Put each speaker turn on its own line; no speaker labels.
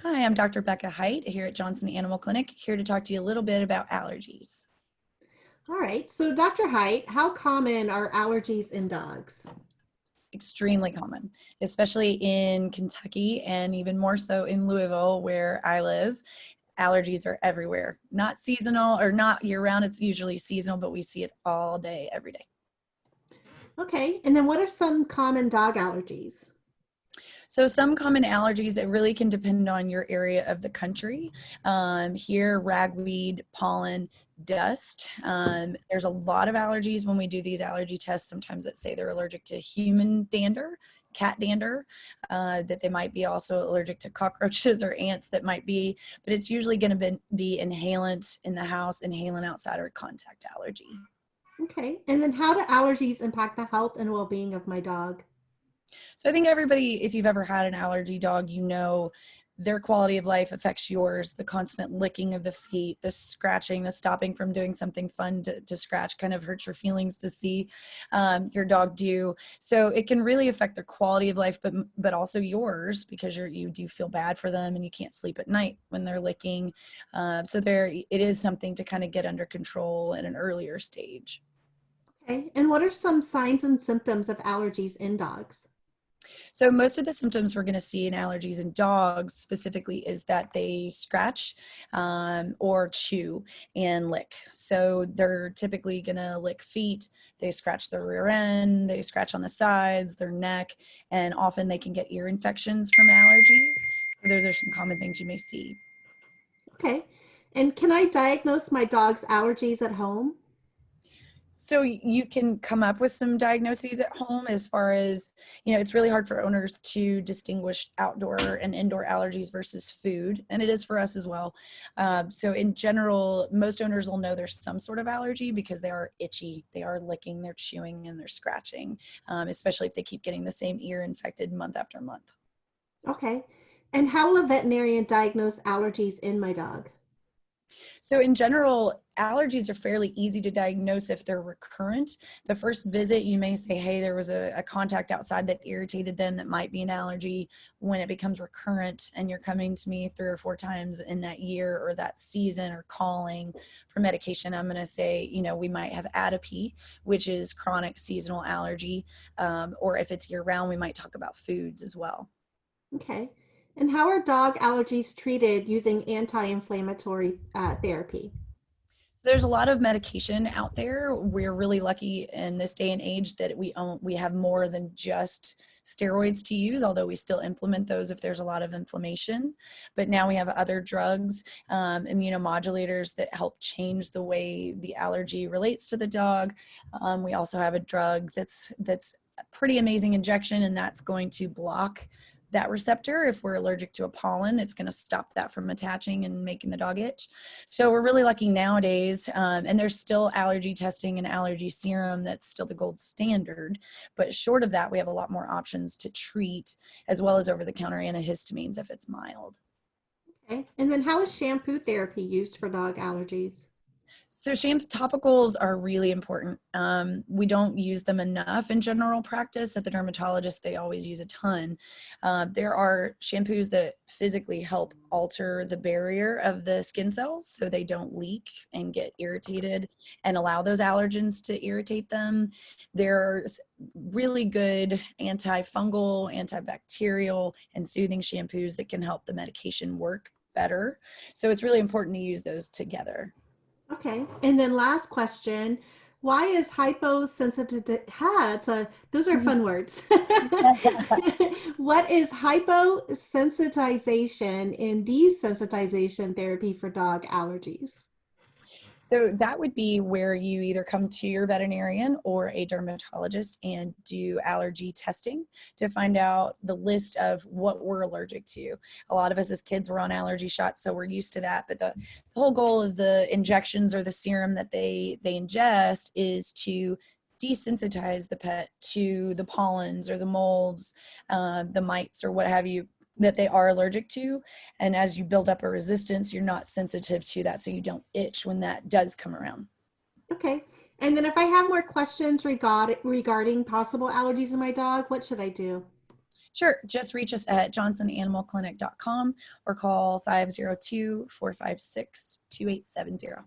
Hi, I'm Dr. Becca Hite here at Johnson Animal Clinic, here to talk to you a little bit about allergies.
All right. So, Dr. Hite, how common are allergies in dogs?
Extremely common, especially in Kentucky and even more so in Louisville, where I live. Allergies are everywhere. Not seasonal or not year round, it's usually seasonal, but we see it all day, every day.
Okay. And then what are some common dog allergies?
So some common allergies, it really can depend on your area of the country. Here, ragweed, pollen, dust. There's a lot of allergies when we do these allergy tests, sometimes that say they're allergic to human dander, cat dander, that they might be also allergic to cockroaches or ants that might be, but it's usually going to be inhalant in the house, inhalant outside, or contact allergy.
Okay. And then how do allergies impact the health and well being of my dog?
So I think everybody, if you've ever had an allergy dog, you know their quality of life affects yours. The constant licking of the feet, the scratching, the stopping from doing something fun to scratch kind of hurts your feelings to see your dog do. So it can really affect their quality of life, but also yours, because you do feel bad for them and you can't sleep at night when they're licking. So there, it is something to kind of get under control at an earlier stage.
Okay. And what are some signs and symptoms of allergies in dogs?
So most of the symptoms we're going to see in allergies in dogs specifically is that they scratch or chew and lick. So they're typically going to lick feet, they scratch the rear end, they scratch on the sides, their neck, and often they can get ear infections from allergies. So those are some common things you may see.
Okay. And can I diagnose my dog's allergies at home?
So you can come up with some diagnoses at home as far as, it's really hard for owners to distinguish outdoor and indoor allergies versus food, and it is for us as well. So in general, most owners will know there's some sort of allergy because they are itchy, they are licking, they're chewing, and they're scratching, especially if they keep getting the same ear infected month after month.
Okay. And how will a veterinarian diagnose allergies in my dog?
So in general, allergies are fairly easy to diagnose if they're recurrent. The first visit, you may say, hey, there was a contact outside that irritated them that might be an allergy. When it becomes recurrent and you're coming to me 3 or 4 times in that year or that season or calling for medication, I'm going to say, we might have atopy, which is chronic seasonal allergy. Or if it's year round, we might talk about foods as well.
Okay. And how are dog allergies treated using anti-inflammatory therapy?
There's a lot of medication out there. We're really lucky in this day and age that we have more than just steroids to use, although we still implement those if there's a lot of inflammation. But now we have other drugs, immunomodulators that help change the way the allergy relates to the dog. We also have a drug that's a pretty amazing injection, and that's going to block that receptor. If we're allergic to a pollen, it's going to stop that from attaching and making the dog itch. So we're really lucky nowadays, and there's still allergy testing and allergy serum that's still the gold standard. But short of that, we have a lot more options to treat, as well as over-the-counter antihistamines if it's mild.
Okay. And then how is shampoo therapy used for dog allergies?
So shampoo topicals are really important. We don't use them enough in general practice. At the dermatologist, they always use a ton. There are shampoos that physically help alter the barrier of the skin cells so they don't leak and get irritated and allow those allergens to irritate them. There's really good antifungal, antibacterial, and soothing shampoos that can help the medication work better. So it's really important to use those together.
Okay. And then last question, why is hyposensitive? Those are fun words. What is hyposensitization and desensitization therapy for dog allergies?
So that would be where you either come to your veterinarian or a dermatologist and do allergy testing to find out the list of what we're allergic to. A lot of us as kids were on allergy shots, so we're used to that. But the whole goal of the injections or the serum that they ingest is to desensitize the pet to the pollens or the molds, the mites or what have you that they are allergic to. And as you build up a resistance, you're not sensitive to that, so you don't itch when that does come around.
Okay. And then if I have more questions regarding possible allergies in my dog, what should I do?
Sure. Just reach us at johnsonanimalclinic.com or call 502-456-2870.